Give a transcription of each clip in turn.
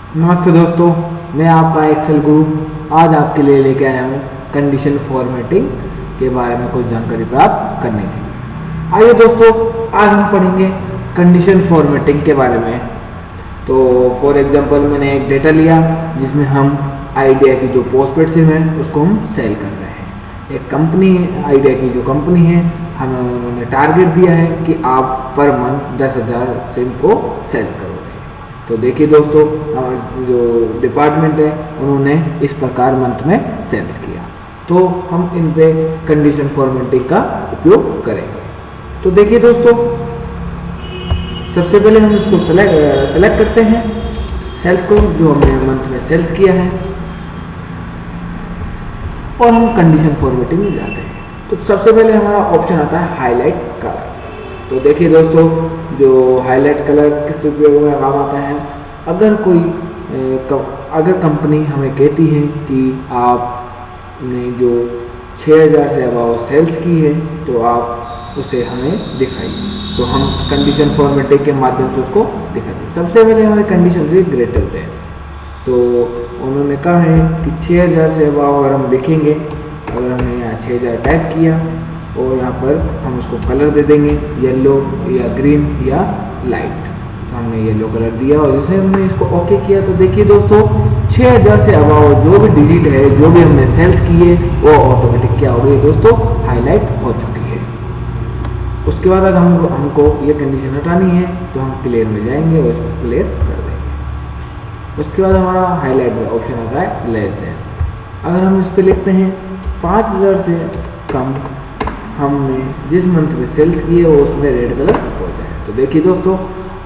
नमस्ते दोस्तों, मैं आपका एक्सेल गुरु आज आपके लिए लेके आया हूँ कंडीशन फॉर्मेटिंग के बारे में कुछ जानकारी प्राप्त करने के लिए। आइए दोस्तों, आज हम पढ़ेंगे कंडीशन फॉर्मेटिंग के बारे में। तो फॉर एग्जांपल मैंने एक डेटा लिया जिसमें हम आइडिया की जो पोस्टपेड सिम है उसको हम सेल कर रहे हैं। एक कंपनी है, आइडिया की जो कंपनी है, हमें उन्होंने टारगेट दिया है कि आप पर मंथ 10,000 सिम को सेल करोगे। तो देखिए दोस्तों, जो डिपार्टमेंट है उन्होंने इस प्रकार मंथ में सेल्स किया, तो हम इन पे कंडीशन फॉर्मेटिंग का उपयोग करेंगे। तो देखिए दोस्तों, सबसे पहले हम इसको सेलेक्ट करते हैं सेल्स को जो हमने मंथ में सेल्स किया है, और हम कंडीशन फॉर्मेटिंग में जाते हैं। तो सबसे पहले हमारा ऑप्शन आता है हाईलाइट कलर। तो देखिए दोस्तों, जो हाईलाइट कलर किस उपयोग में काम आता है, अगर कंपनी हमें कहती है कि आपने जो 6,000 से अबाव सेल्स की है तो आप उसे हमें दिखाइए, तो हम कंडीशन फॉर्मेटिंग के माध्यम से उसको दिखा सकते। सबसे पहले हमारी कंडीशन है ग्रेटर देन, तो उन्होंने कहा है कि 6,000 से अबाव अगर हम लिखेंगे, अगर हमने यहाँ 6,000 टाइप किया और यहाँ पर हम उसको कलर दे देंगे येलो या ग्रीन या लाइट, तो हमने येलो कलर दिया और जैसे हमने इसको ओके किया तो देखिए दोस्तों, 6,000 से अबाव जो भी डिजिट है, जो भी हमने सेल्स की है, वो ऑटोमेटिक क्या हो गई दोस्तों, हाईलाइट हो चुकी है। उसके बाद अगर हमको ये कंडीशन हटानी है तो हम क्लियर में जाएंगे और इसको क्लियर कर देंगे। उसके बाद हमारा हाईलाइट में ऑप्शन आता है लेस देन। अगर हम इस पर लिखते हैं 5,000 से कम हमने जिस मंथ में सेल्स किए वो उसमें रेड कलर हो जाए, तो देखिए दोस्तों,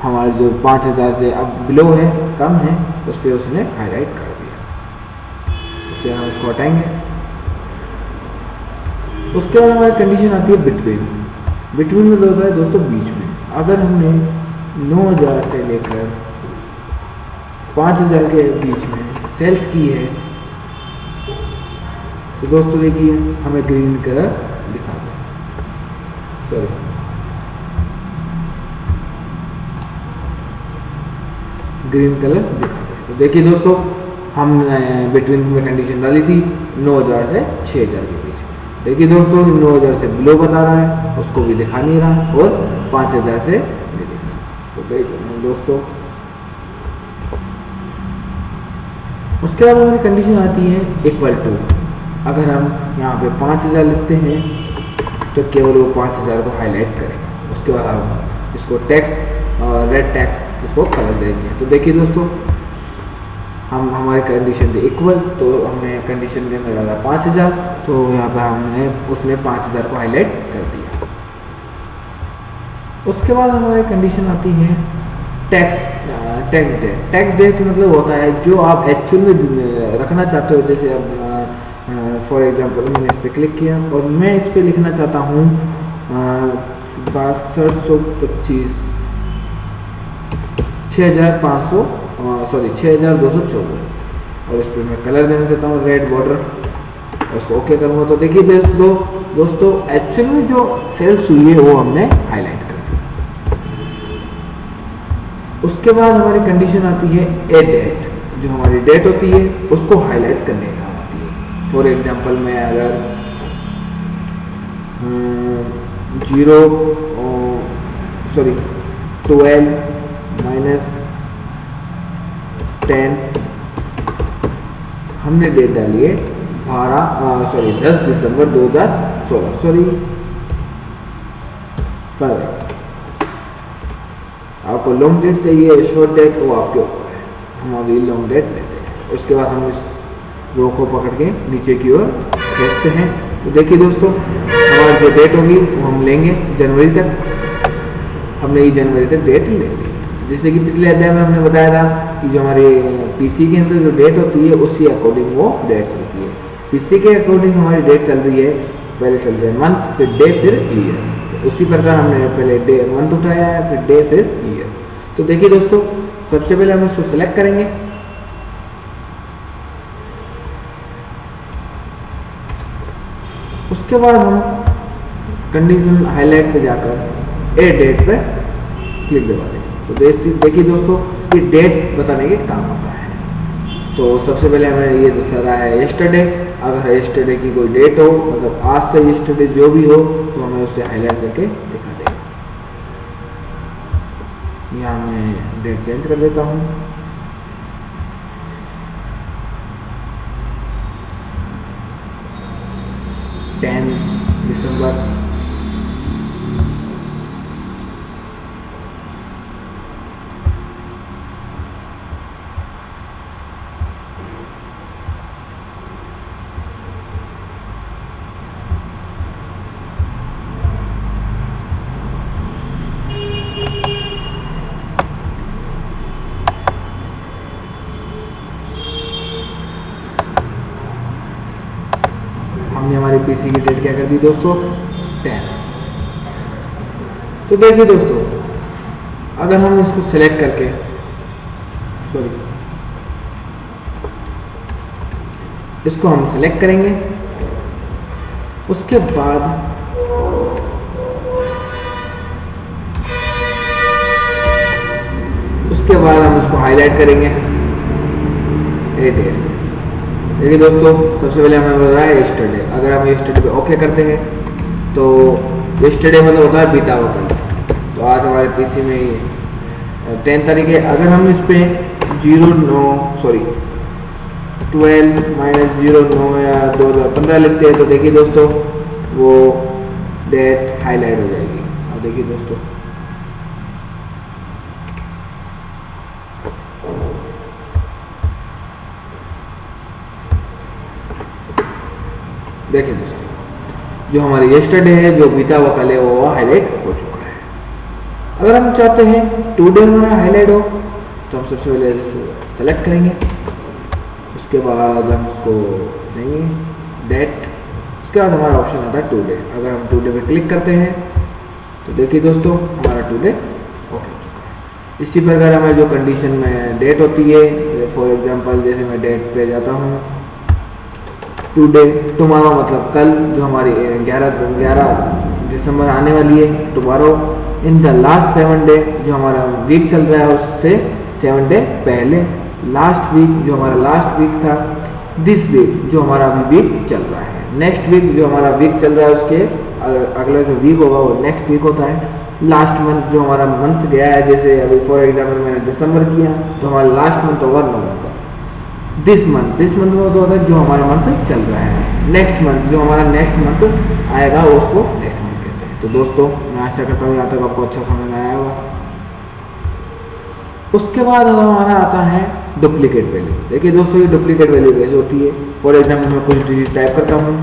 हमारे जो 5,000 से अब बिलो है, कम है, उस पर उसने हाईलाइट कर दिया। उसके बाद हम इसको हटाएंगे। उसके बाद हमारी कंडीशन आती है बिटवीन। बिटवीन मतलब होता है दोस्तों बीच में। अगर हमने 9,000 से लेकर 5,000 के बीच में सेल्स की है तो दोस्तों देखिए हमें ग्रीन कलर दिखा दे, ग्रीन कलर दिखाते हैं। तो देखिए दोस्तों, हमने बिटवीन में कंडीशन डाली थी 9,000 से 6,000 के बीच में। देखिए दोस्तों, 9,000 से बिलो बता रहा है, उसको भी दिखा नहीं रहा, और 5,000 से नहीं दिखा रहा। तो देखिए दोस्तों, उसके बाद हमारी कंडीशन आती है इक्वल टू। अगर हम यहाँ पे 5,000 लिखते हैं तो केवल वो 5,000 को हाईलाइट करेगा। उसके बाद हम इसको टेक्स्ट रेड टेक्स्ट इसको कलर देंगे। तो देखिए दोस्तों, हम हमारी कंडीशन थी इक्वल, तो हमने कंडीशन के अंदर डाला 5,000, तो यहाँ पर हमने उसने 5,000 को हाईलाइट कर दिया। उसके बाद हमारी कंडीशन आती है टैक्स डेट। टैक्स डेट मतलब होता है जो आप एक्चुअल में रखना चाहते हो। जैसे अब फॉर एग्जांपल मैंने इस पर क्लिक किया और मैं इस पर लिखना चाहता हूँ 6225 6,254, और इस पर मैं कलर देना चाहता हूँ रेड बॉर्डर, और इसको ओके करूँगा। तो देखिए दोस्तों, एक्चुअल में जो सेल्स हुई है वो हमने हाईलाइट कर दी। उसके बाद हमारी कंडीशन आती है ए डेट। जो हमारी डेट होती है उसको हाईलाइट करने का आती है। फॉर एग्जांपल मैं अगर 12-10 हमने डेट डाली है 10 दिसंबर 2016 15। आपको लॉन्ग डेट चाहिए शॉर्ट डेट, वो आपके ऊपर है, हम अभी लॉन्ग डेट लेते हैं। उसके बाद हम इस रो को पकड़ के नीचे की ओर खींचते हैं। तो देखिए दोस्तों, हमारी जो डेट होगी वो हम लेंगे जनवरी तक। हमने ये जनवरी तक डेट ले ली। जैसे कि पिछले अध्याय में हमने बताया था कि जो हमारे पीसी के अंदर जो डेट होती है उसी अकॉर्डिंग वो डेट चलती है। पीसी के अकॉर्डिंग हमारी डेट चल रही है, पहले चल रही है मंथ, फिर डे, फिर ईयर। तो उसी प्रकार हमने पहले डे मंथ उठाया है, फिर डे, फिर ईयर। तो देखिए दोस्तों, सबसे पहले हम इसको सेलेक्ट करेंगे। उसके बाद हम कंडीशन हाईलाइट पे जाकर ए डेट पे क्लिक दबा देंगे। तो देखिए दोस्तों, ये डेट बताने के काम आता है। तो सबसे पहले हमें ये दिखा रहा है यस्टरडे। अगर यस्टरडे की कोई डेट हो, मतलब आज से यस्टरडे जो भी हो, तो हमें उसे हाईलाइट करके दिखा देगा। यहाँ मैं डेट चेंज कर देता हूँ। दिसंबर। हमने हमारे पीसी की डेट क्या कर दी दोस्तों, 10। तो देखिए दोस्तों, अगर हम इसको सेलेक्ट करके इसको हम सेलेक्ट करेंगे, उसके बाद हम इसको हाईलाइट करेंगे ए डेट से। देखिए दोस्तों, सबसे पहले हमें बोल रहा है यस्टरडे। अगर हम यस्टरडे पे ओके करते हैं तो यस्टरडे मतलब होता है बीता हुआ कल। तो आज हमारे पीसी में 10 तारीख है। अगर हम इस पे 12-09 या 2015 लिखते हैं तो देखिए दोस्तों वो डेट हाईलाइट हो जाएगी। अब देखिए दोस्तों, देखिए दोस्तों, जो हमारे यस्टरडे है, जो बीता हुआ कल है, वो हाईलाइट हो चुका है। अगर हम चाहते हैं टुडे हमारा हाईलाइट हो तो हम सबसे पहले सेलेक्ट करेंगे, उसके बाद हम उसको देंगे डेट, उसके बाद हमारा ऑप्शन आता है टुडे। अगर हम टुडे पे क्लिक करते हैं तो देखिए दोस्तों हमारा टुडे ओके हो चुका है। इसी प्रकार हमारी जो कंडीशन में डेट होती है, फॉर एग्जांपल जैसे मैं डेट पे जाता हूँ, टुडे टुमारो मतलब कल, जो हमारी 11 दिसंबर आने वाली है, tomorrow in the last 7 day, जो हमारा वीक चल रहा है उससे 7 डे पहले, लास्ट वीक जो हमारा लास्ट वीक था, दिस वीक जो हमारा अभी वीक चल रहा है, नेक्स्ट वीक जो हमारा वीक चल रहा है उसके अगला जो वीक होगा वो नेक्स्ट वीक होता है, लास्ट मंथ जो हमारा मंथ गया है, जैसे अभी फॉर एग्जाम्पल मैंने दिसंबर किया तो हमारा लास्ट मंथ होगा नवंबर। दिस मंथ में तो होता है जो हमारा मंथ चल रहा है, नेक्स्ट मंथ जो हमारा नेक्स्ट मंथ आएगा वो उसको नेक्स्ट मंथ कहते हैं। तो दोस्तों मैं आशा करता हूँ यहाँ तक आपको अच्छा समझ में आया होगा। उसके बाद हमारा आता है डुप्लीकेट वैल्यू। देखिए दोस्तों, ये डुप्लीकेट वैल्यू कैसे होती है। फॉर एग्जाम्पल मैं कुछ डिजिट टाइप करता हूँ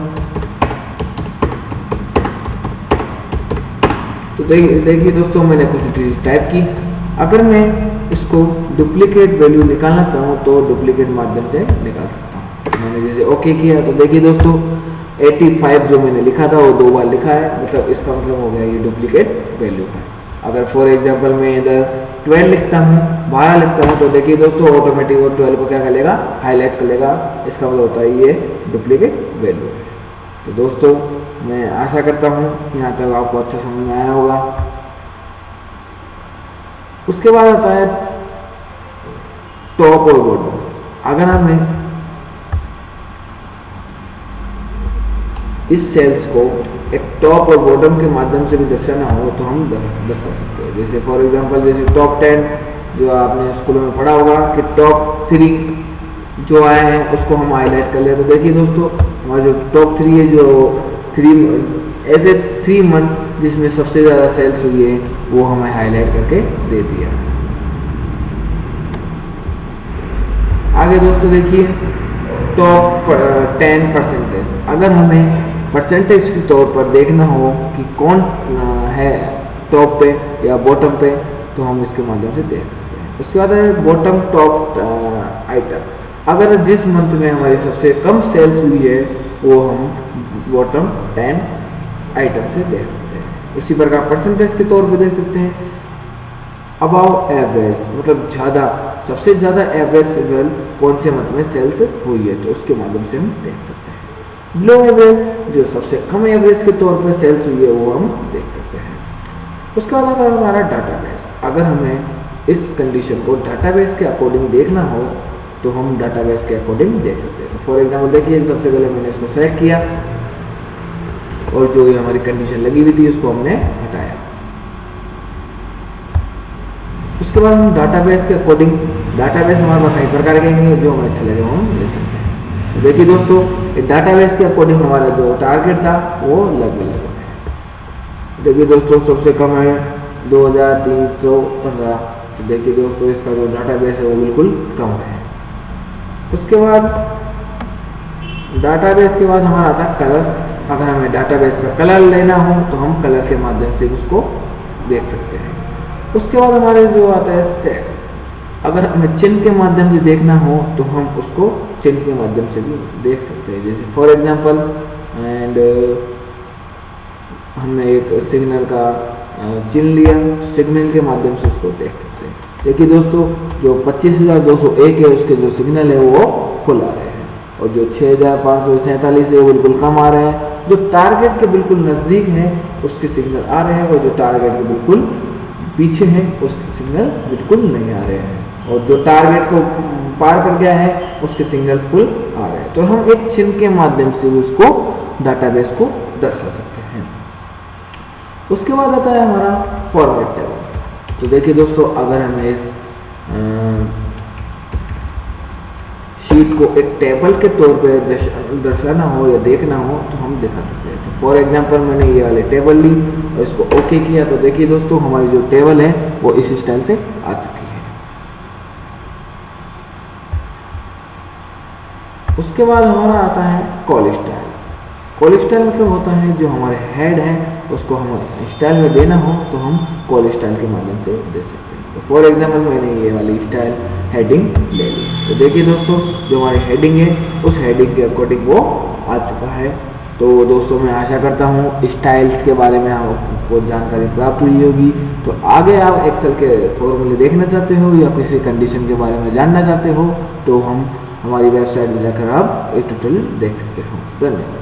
तो देखिए दोस्तों मैंने कुछ डिजिट टाइप की। अगर मैं इसको डुप्लीकेट वैल्यू निकालना चाहूँ तो डुप्लीकेट माध्यम से निकाल सकता हूँ। मैंने जैसे ओके किया तो देखिए दोस्तों 85 जो मैंने लिखा था वो 2 बार लिखा है, मतलब इसका मतलब हो गया ये डुप्लीकेट वैल्यू है। अगर फॉर एग्जांपल मैं इधर 12 लिखता हूँ, 12 लिखता हूँ तो देखिए दोस्तों ऑटोमेटिक वो 12 को क्या कर लेगा, हाईलाइट कर लेगा। इसका मतलब होता है ये डुप्लीकेट वैल्यू है। तो दोस्तों मैं आशा करता हूँ यहाँ तक आपको अच्छा समझ में आया होगा। उसके बाद आता है टॉप और बॉटम। अगर हमें इस सेल्स को एक टॉप और बॉटम के माध्यम से भी दर्शाना हो तो हम दर्शा सकते हैं। जैसे फॉर एग्जांपल जैसे टॉप 10 जो आपने स्कूलों में पढ़ा होगा कि टॉप 3 जो आए हैं उसको हम हाईलाइट कर ले। तो देखिए दोस्तों हमारा जो टॉप 3 है, जो 3 मंथ जिसमें सबसे ज़्यादा सेल्स हुई है वो हमें हाईलाइट करके दे दिया। आगे दोस्तों देखिए टॉप 10%। अगर हमें परसेंटेज के तौर पर देखना हो कि कौन है टॉप पे या बॉटम पे तो हम इसके माध्यम से देख सकते हैं। उसके बाद है बॉटम टॉप आइटम। अगर जिस मंथ में हमारी सबसे कम सेल्स हुई है वो हम बॉटम 10 आइटम से देख सकते हैं। इसी प्रकार परसेंटेज के तौर पर देख सकते हैं। अबाव एवरेज मतलब ज़्यादा, सबसे ज़्यादा एवरेज सेल कौन से मंथ में सेल्स हुई है तो उसके माध्यम से हम देख सकते हैं। बिलो एवरेज जो सबसे कम एवरेज के तौर पर सेल्स हुई है वो हम देख सकते हैं। उसके बाद आता है हमारा डाटाबेस। अगर हमें इस कंडीशन को डाटाबेस के अकॉर्डिंग देखना हो तो हम डाटाबेस के अकॉर्डिंग देख सकते हैं। तो फॉर एग्जांपल देखिए, सबसे पहले मैंने इसको सेलेक्ट किया और जो ये हमारी कंडीशन लगी हुई थी उसको हमने हटाया। उसके बाद हम डाटाबेस के अकॉर्डिंग, डाटाबेस हमारे पास कई प्रकार के हैं, जो हमें अच्छा लगे हम ले सकते हैं। तो देखिए दोस्तों, डाटाबेस के अकॉर्डिंग हमारा जो टारगेट था वो लगभग है। देखिए दोस्तों, सबसे कम है 2315। तो देखिए दोस्तों, इसका जो डाटाबेस है वो बिल्कुल कम है। उसके बाद डाटाबेस के बाद हमारा आता है कलर। अगर हमें डाटाबेस पर कलर लेना हो तो हम कलर के माध्यम से उसको देख सकते हैं। उसके बाद हमारे जो आता है सेट्स। अगर हमें चिन्ह के माध्यम से देखना हो तो हम उसको चिन्ह के माध्यम से भी देख सकते हैं। जैसे फॉर एग्जांपल एंड हमने एक सिग्नल का चिन्ह लिया, तो सिग्नल के माध्यम से उसको देख सकते हैं। देखिए दोस्तों, जो 25,201 है उसके जो सिग्नल है वो फुल आ रहे हैं, और जो 6,547 है वो बिल्कुल कम आ रहे हैं। जो टारगेट के बिल्कुल नज़दीक हैं उसके सिग्नल आ रहे हैं, और जो टारगेट के बिल्कुल पीछे हैं उसके सिग्नल बिल्कुल नहीं आ रहे हैं, और जो टारगेट को पार कर गया है उसके सिग्नल फुल आ रहे हैं। तो हम एक चिन्ह के माध्यम से उसको डाटाबेस को दर्शा सकते हैं। उसके बाद आता है हमारा फॉर्मेट टेबल। तो देखिए दोस्तों, अगर हमें इस शीट को एक टेबल के तौर पे दर्शाना हो या देखना हो तो हम दिखा सकते हैं। तो फॉर एग्जांपल मैंने ये वाली टेबल ली और इसको ओके किया, तो देखिए दोस्तों, हमारी जो टेबल है वो इस स्टाइल से आ चुकी है। उसके बाद हमारा आता है कॉल स्टाइल। कॉल स्टाइल मतलब होता है जो हमारे हेड है उसको हम स्टाइल में देना हो तो हम कॉल स्टाइल के माध्यम से दे सकते हैं। तो फॉर एग्जांपल मैंने ये वाली स्टाइल हेडिंग ले ली। तो देखिए दोस्तों, जो हमारी हेडिंग है उस हेडिंग के अकॉर्डिंग वो आ चुका है। तो दोस्तों, मैं आशा करता हूँ स्टाइल्स के बारे में आपको जानकारी प्राप्त हुई होगी। तो आगे आप एक्सेल के फॉर्मूले देखना चाहते हो या किसी कंडीशन के बारे में जानना चाहते हो तो हमारी वेबसाइट में जाकर आप ये ट्यूटोरियल देख सकते हो। धन्यवाद।